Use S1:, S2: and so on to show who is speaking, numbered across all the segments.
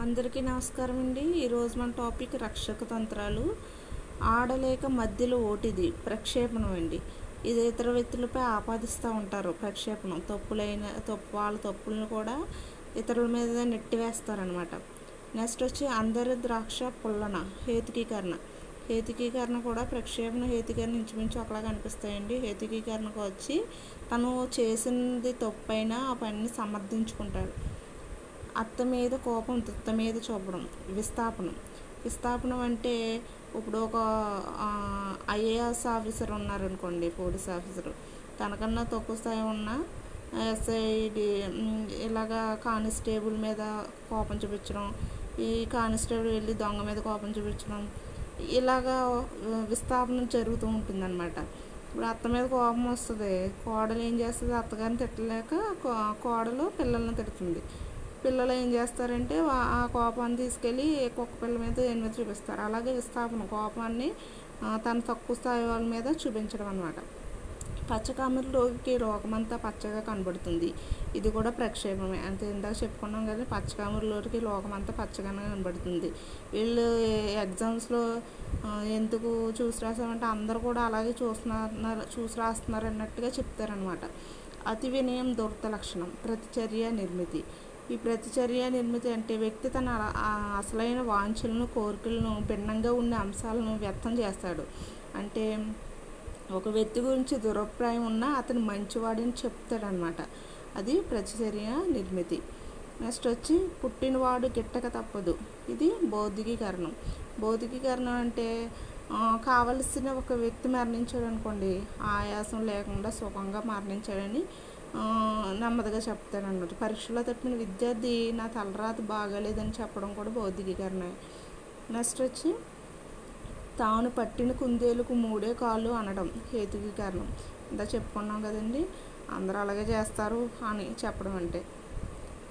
S1: అందరికీ నమస్కారం అండి. ఈరోజు మన టాపిక్ రక్షక తంత్రాలు. ఆడలేక మధ్యలో ఓటిది ప్రక్షేపణం అండి. ఇది ఇతర వ్యక్తులపై ఆపాదిస్తూ ఉంటారు. ప్రక్షేపణం వాళ్ళ తప్పులను కూడా ఇతరుల మీద నెట్టివేస్తారనమాట. నెక్స్ట్ వచ్చి అందరి ద్రాక్ష పుల్లన హేతుకీకరణ కూడా ప్రక్షేపణ హేతుకీకరణ ఇంచుమించు ఒకలాగా అనిపిస్తాయండి. హేతుకీకరణకు వచ్చి తను చేసింది తప్పైనా ఆ పనిని సమర్థించుకుంటాడు. అత్త మీద కోపం తుత్త మీద చూపడం. విస్థాపనం అంటే ఇప్పుడు ఒక ఐఏఎస్ ఆఫీసర్ ఉన్నారనుకోండి, పోలీస్ ఆఫీసరు, తనకన్నా తక్కువ స్థాయి ఉన్న ఎస్ఐడి ఇలాగా కానిస్టేబుల్ మీద కోపం చూపించడం, ఈ కానిస్టేబుల్ వెళ్ళి దొంగ మీద కోపం చూపించడం, ఇలాగా విస్థాపనం జరుగుతూ ఉంటుందన్నమాట. ఇప్పుడు అత్త మీద కోపం వస్తుంది, కోడలు ఏం చేస్తుంది, అత్తగారిని తిట్టలేక కోడలు పిల్లల్ని తిడుతుంది. పిల్లలు ఏం చేస్తారంటే ఆ కోపాన్ని తీసుకెళ్ళి కుక్క పిల్ల మీద ఎనిమిది చూపిస్తారు. అలాగే విస్థాపన కోపాన్ని తన తక్కువ స్థాయి వాళ్ళ మీద చూపించడం అన్నమాట. పచ్చకామెరలోకి లోకమంతా పచ్చగా కనబడుతుంది. ఇది కూడా ప్రక్షేపమే. అంతే ఇందాక చెప్పుకున్నాం కదా, పచ్చకామెరలోకి లోకమంతా పచ్చగానే కనబడుతుంది. వీళ్ళు ఎగ్జామ్స్లో ఎందుకు చూసి రాసామంటే అందరూ కూడా అలాగే చూసి రాస్తున్నారు అన్నట్టుగా చెప్తారనమాట. అతి వినయం దుర్త లక్షణం. ప్రతిచర్య నిర్మితి. ఈ ప్రతిచర్య నిర్మితి అంటే వ్యక్తి తన అసలైన వాంఛలను కోరికలను భిన్నంగా ఉండే అంశాలను వ్యక్తం చేస్తాడు. అంటే ఒక వ్యక్తి గురించి దురభిప్రాయం ఉన్నా అతను మంచివాడని చెప్తాడనమాట. అది ప్రతిచర్య నిర్మితి. నెక్స్ట్ వచ్చి పుట్టినవాడు గిట్టక తప్పదు. ఇది భౌతికీకరణం అంటే కావలసిన ఒక వ్యక్తి మరణించాడు అనుకోండి, ఆయాసం లేకుండా సుఖంగా మరణించాడని నెమ్మదిగా చెప్తాడు అన్నమాట. పరీక్షలో తప్పిన విద్యార్థి నా తలరాత బాగాలేదని చెప్పడం కూడా భౌతికీకరణ. నెక్స్ట్ వచ్చి తాను పట్టిన కుందేలుకు 3 కాళ్ళు అనడం హేతుకీకరణం. ఇందా చెప్పుకున్నాం కదండి, అందరూ అలాగే చేస్తారు అని చెప్పడం అంటే.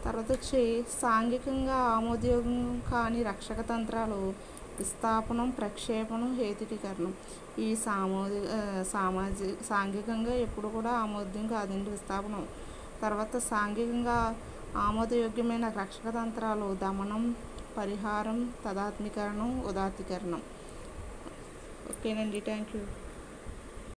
S1: తర్వాత వచ్చి సాంఘికంగా ఆమోదయోగం కాని రక్షక తంత్రాలు విస్థాపనం, ప్రక్షేపణం, హేతుకీకరణం. ఈ సాంఘికంగా ఎప్పుడు కూడా ఆమోద్యం కాదండి విస్థాపనం. తర్వాత సాంఘికంగా ఆమోదయోగ్యమైన రక్షక తంత్రాలు దమనం, పరిహారం, తదాత్మీకరణం, ఉదాత్తీకరణం. ఓకేనండి, థ్యాంక్ యూ.